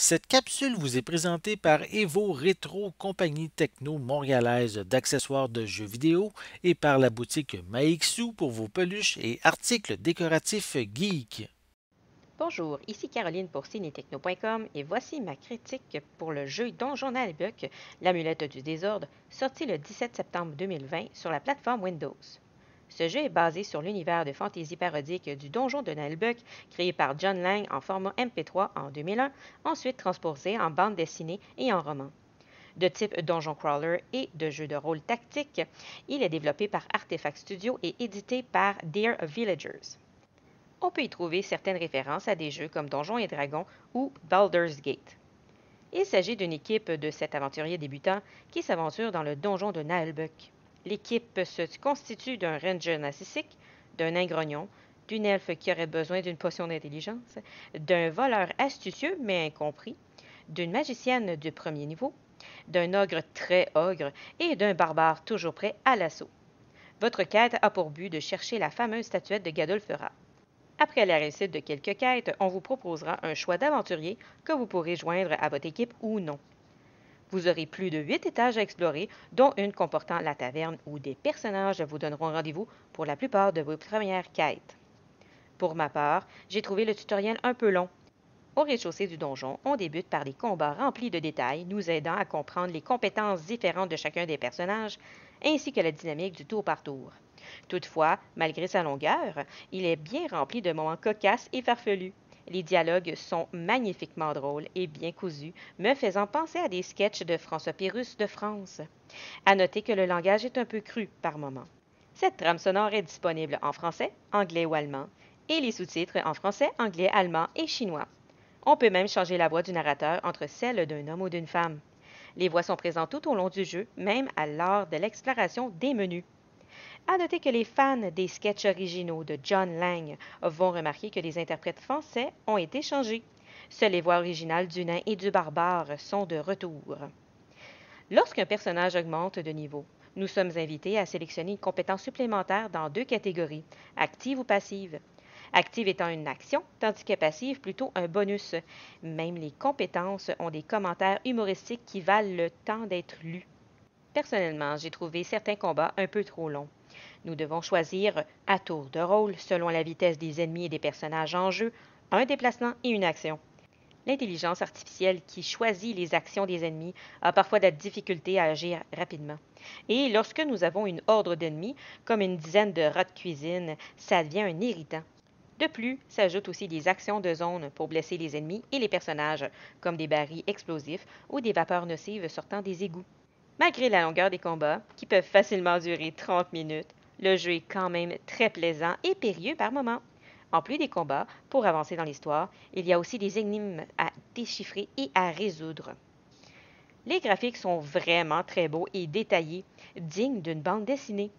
Cette capsule vous est présentée par Evo Rétro, compagnie techno montréalaise d'accessoires de jeux vidéo, et par la boutique Maixu pour vos peluches et articles décoratifs geek. Bonjour, ici Caroline pour cinétechno.com et voici ma critique pour le jeu Donjon Nalbuck, l'amulette du désordre, sorti le 17 septembre 2020 sur la plateforme Windows. Ce jeu est basé sur l'univers de fantasy parodique du Donjon de Nalbuck, créé par John Lang en format MP3 en 2001, ensuite transposé en bande dessinée et en roman. De type Donjon Crawler et de jeu de rôle tactique, il est développé par Artefact Studio et édité par Dear Villagers. On peut y trouver certaines références à des jeux comme Donjons et Dragons ou Baldur's Gate. Il s'agit d'une équipe de 7 aventuriers débutants qui s'aventurent dans le donjon de Naalbuck. L'équipe se constitue d'un ranger narcissique, d'un nain grognon, d'une elfe qui aurait besoin d'une potion d'intelligence, d'un voleur astucieux mais incompris, d'une magicienne de premier niveau, d'un ogre très ogre et d'un barbare toujours prêt à l'assaut. Votre quête a pour but de chercher la fameuse statuette de Gadolfera. Après la réussite de quelques quêtes, on vous proposera un choix d'aventurier que vous pourrez joindre à votre équipe ou non. Vous aurez plus de 8 étages à explorer, dont une comportant la taverne où des personnages vous donneront rendez-vous pour la plupart de vos premières quêtes. Pour ma part, j'ai trouvé le tutoriel un peu long. Au rez-de-chaussée du donjon, on débute par des combats remplis de détails, nous aidant à comprendre les compétences différentes de chacun des personnages, ainsi que la dynamique du tour par tour. Toutefois, malgré sa longueur, il est bien rempli de moments cocasses et farfelus. Les dialogues sont magnifiquement drôles et bien cousus, me faisant penser à des sketchs de François Pérus de France. À noter que le langage est un peu cru par moments. Cette trame sonore est disponible en français, anglais ou allemand, et les sous-titres en français, anglais, allemand et chinois. On peut même changer la voix du narrateur entre celle d'un homme ou d'une femme. Les voix sont présentes tout au long du jeu, même à l'heure de l'exploration des menus. À noter que les fans des sketchs originaux de John Lang vont remarquer que les interprètes français ont été changés. Seules les voix originales du nain et du barbare sont de retour. Lorsqu'un personnage augmente de niveau, nous sommes invités à sélectionner une compétence supplémentaire dans deux catégories, active ou passive. Active étant une action, tandis que passive plutôt un bonus. Même les compétences ont des commentaires humoristiques qui valent le temps d'être lus. Personnellement, j'ai trouvé certains combats un peu trop longs. Nous devons choisir, à tour de rôle, selon la vitesse des ennemis et des personnages en jeu, un déplacement et une action. L'intelligence artificielle qui choisit les actions des ennemis a parfois de la difficulté à agir rapidement. Et lorsque nous avons une horde d'ennemis, comme une dizaine de rats de cuisine, ça devient un irritant. De plus, s'ajoutent aussi des actions de zone pour blesser les ennemis et les personnages, comme des barils explosifs ou des vapeurs nocives sortant des égouts. Malgré la longueur des combats, qui peuvent facilement durer 30 minutes, le jeu est quand même très plaisant et périlleux par moments. En plus des combats, pour avancer dans l'histoire, il y a aussi des énigmes à déchiffrer et à résoudre. Les graphiques sont vraiment très beaux et détaillés, dignes d'une bande dessinée.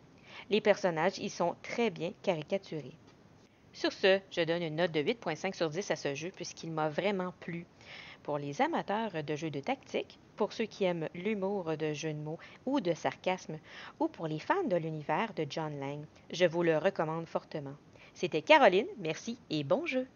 Les personnages y sont très bien caricaturés. Sur ce, je donne une note de 8.5 sur 10 à ce jeu puisqu'il m'a vraiment plu. Pour les amateurs de jeux de tactique, pour ceux qui aiment l'humour de jeux de mots ou de sarcasme, ou pour les fans de l'univers de John Lang, je vous le recommande fortement. C'était Caroline, merci et bon jeu!